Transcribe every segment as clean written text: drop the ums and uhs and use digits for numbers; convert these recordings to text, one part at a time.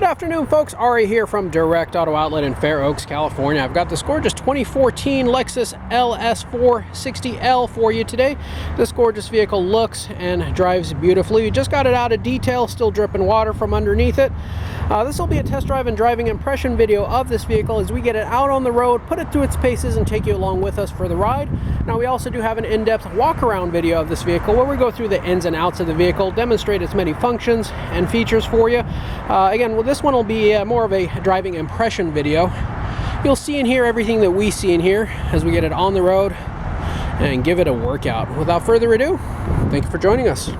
Good afternoon, folks. Ari here from Direct Auto Outlet in Fair Oaks, California. I've got this gorgeous 2014 Lexus LS460 L for you today. This gorgeous vehicle looks and drives beautifully. We just got it out of detail, still dripping water from underneath it. This will be a test drive and driving impression video of this vehicle as we get it out on the road, put it through its paces, and take you along with us for the ride. Now, we also do have an in-depth walk-around video of this vehicle where we go through the ins and outs of the vehicle, demonstrate its many functions and features for you. Again, well, this one will be more of a driving impression video. You'll see and hear everything that we see and hear as we get it on the road and give it a workout. Without further ado, thank you for joining us.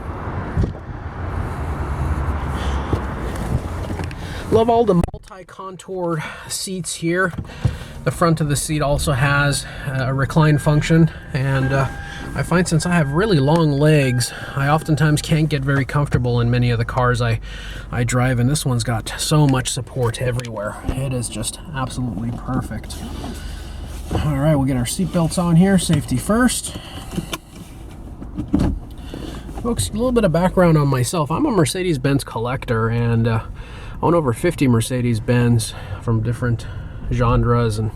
Love all the multi-contoured seats here. The front of the seat also has a recline function, and I find since I have really long legs, I oftentimes can't get very comfortable in many of the cars I drive, and this one's got so much support everywhere. It is just absolutely perfect. All right, we'll get our seat belts on here, safety first. Folks, a little bit of background on myself. I'm a Mercedes-Benz collector, and I own over 50 Mercedes-Benz from different genres and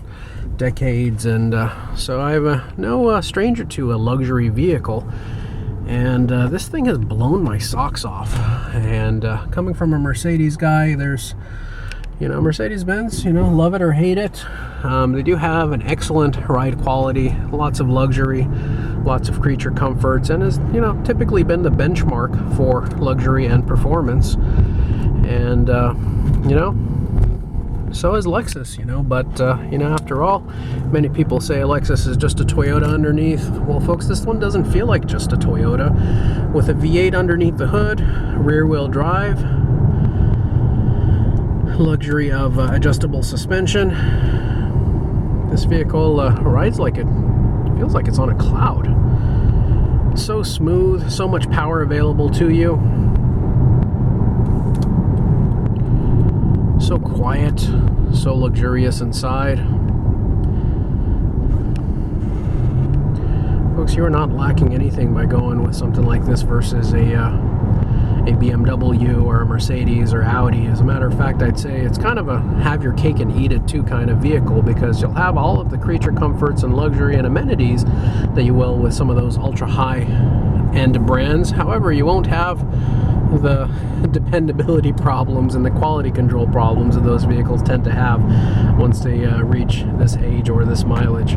decades, and so I'm no stranger to a luxury vehicle, and this thing has blown my socks off. And coming from a Mercedes guy, there's, Mercedes-Benz, love it or hate it. They do have an excellent ride quality, lots of luxury, lots of creature comforts, and has typically been the benchmark for luxury and performance. And so is Lexus, but after all, many people say a Lexus is just a Toyota underneath. Well, folks, this one doesn't feel like just a Toyota. With a V8 underneath the hood, rear-wheel drive, luxury of adjustable suspension, this vehicle rides like it feels like it's on a cloud. So smooth, so much power available to you. So quiet, so luxurious inside. Folks, you are not lacking anything by going with something like this versus a BMW or a Mercedes or Audi. As a matter of fact, I'd say it's kind of a have your cake and eat it too kind of vehicle, because you'll have all of the creature comforts and luxury and amenities that you will with some of those ultra high end brands. However, you won't have the dependability problems and the quality control problems that those vehicles tend to have once they reach this age or this mileage.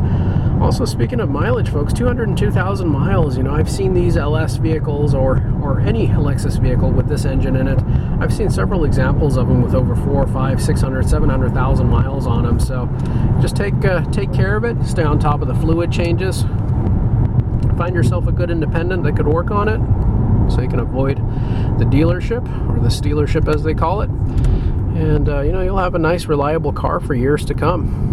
Also, speaking of mileage, folks, 202,000 miles. I've seen these LS vehicles or any Lexus vehicle with this engine in it. I've seen several examples of them with over 400, 500, 600, 700,000 miles on them. So just take care of it. Stay on top of the fluid changes. Find yourself a good independent that could work on it, so you can avoid the dealership, or the stealership as they call it, and you'll have a nice reliable car for years to come.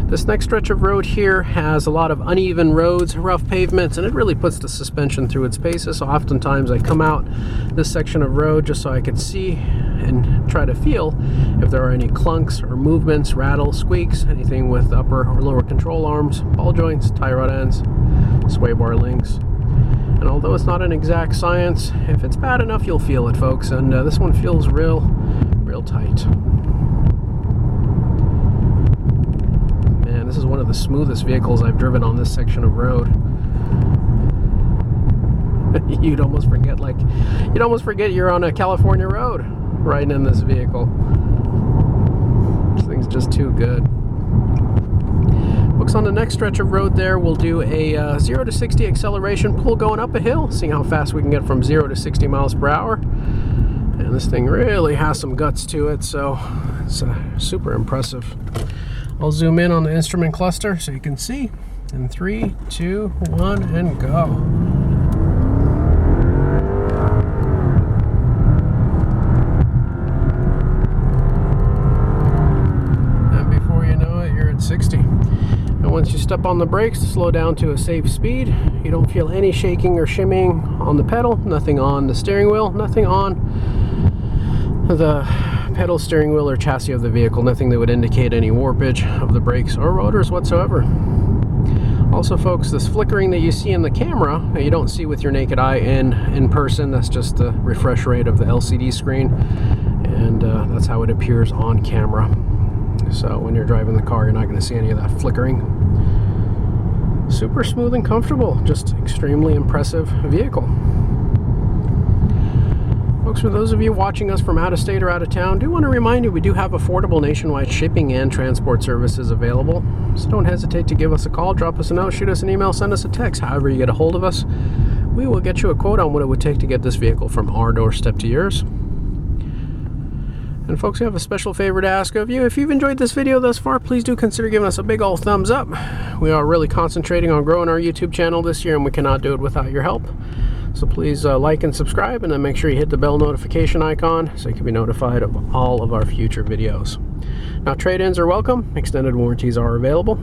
This next stretch of road here has a lot of uneven roads, rough pavements, and it really puts the suspension through its paces. So oftentimes I come out this section of road just so I could see and try to feel if there are any clunks or movements, rattles, squeaks, anything with upper or lower control arms, ball joints, tie rod ends, sway bar links. And although it's not an exact science, if it's bad enough, you'll feel it, folks. And this one feels real tight. Man, this is one of the smoothest vehicles I've driven on this section of road. You'd almost forget you're on a California road riding in this vehicle. This thing's just too good. Folks, on the next stretch of road there, we'll do a 0 to 60 acceleration pull going up a hill, seeing how fast we can get from 0 to 60 miles per hour. And this thing really has some guts to it, so it's super impressive. I'll zoom in on the instrument cluster so you can see. In 3, 2, 1, and go. At 60. And once you step on the brakes, slow down to a safe speed. You don't feel any shaking or shimmying on the pedal, nothing on the steering wheel, nothing on the pedal, steering wheel, or chassis of the vehicle, nothing that would indicate any warpage of the brakes or rotors whatsoever. Also, folks, this flickering that you see in the camera, you don't see with your naked eye in person. That's just the refresh rate of the LCD screen. and that's how it appears on camera. So when you're driving the car, you're not going to see any of that flickering. Super smooth and comfortable, just extremely impressive vehicle. Folks, for those of you watching us from out of state or out of town, do want to remind you we do have affordable nationwide shipping and transport services available. So don't hesitate to give us a call, drop us a note, shoot us an email, send us a text. However you get a hold of us, we will get you a quote on what it would take to get this vehicle from our doorstep to yours. And folks, we have a special favor to ask of you. If you've enjoyed this video thus far, please do consider giving us a big old thumbs up. We are really concentrating on growing our YouTube channel this year, and we cannot do it without your help. So please like and subscribe, and then make sure you hit the bell notification icon so you can be notified of all of our future videos. Now, trade-ins are welcome. Extended warranties are available.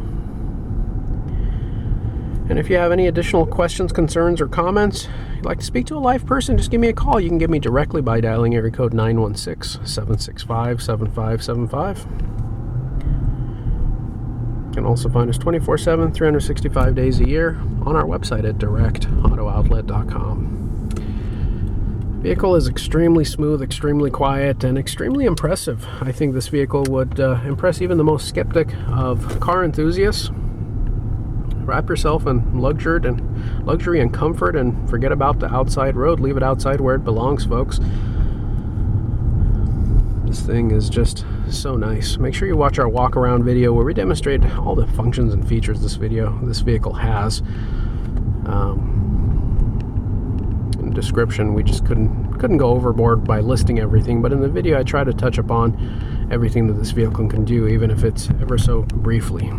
And if you have any additional questions, concerns, or comments, you'd like to speak to a live person, just give me a call. You can get me directly by dialing area code 916-765-7575. You can also find us 24/7, 365 days a year on our website at directauto-outlet.com. Vehicle is extremely smooth, extremely quiet, and extremely impressive. I think this vehicle would impress even the most skeptic of car enthusiasts. Wrap yourself in luxury and comfort, and forget about the outside road. Leave it outside where it belongs, folks. This thing is just so nice. Make sure you watch our walk around video where we demonstrate all the functions and features this vehicle has. In the description, we just couldn't go overboard by listing everything, but in the video I try to touch upon everything that this vehicle can do, even if it's ever so briefly.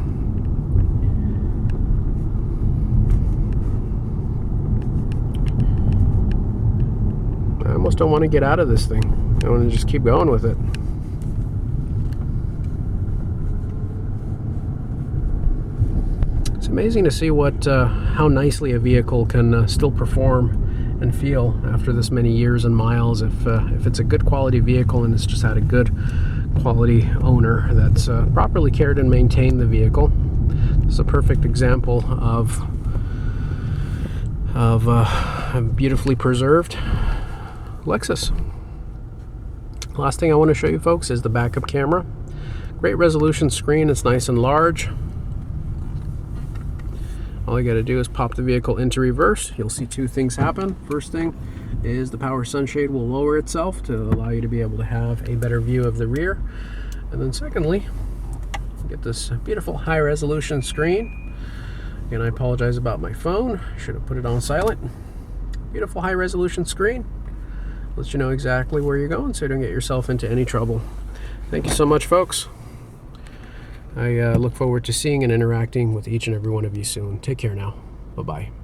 I almost don't want to get out of this thing. I want to just keep going with it. It's amazing to see how nicely a vehicle can still perform and feel after this many years and miles. If it's a good quality vehicle and it's just had a good quality owner that's properly cared and maintained the vehicle. It's a perfect example of a beautifully preserved Lexus. Last thing I want to show you folks is the backup camera. Great resolution screen. It's nice and large. All you got to do is pop the vehicle into reverse. You'll see two things happen. First thing is the power sunshade will lower itself to allow you to be able to have a better view of the rear. And then secondly, you get this beautiful high resolution screen. Again, I apologize about my phone. Should have put it on silent. Beautiful high resolution screen. Lets you know exactly where you're going so you don't get yourself into any trouble. Thank you so much, folks. I look forward to seeing and interacting with each and every one of you soon. Take care now. Bye-bye.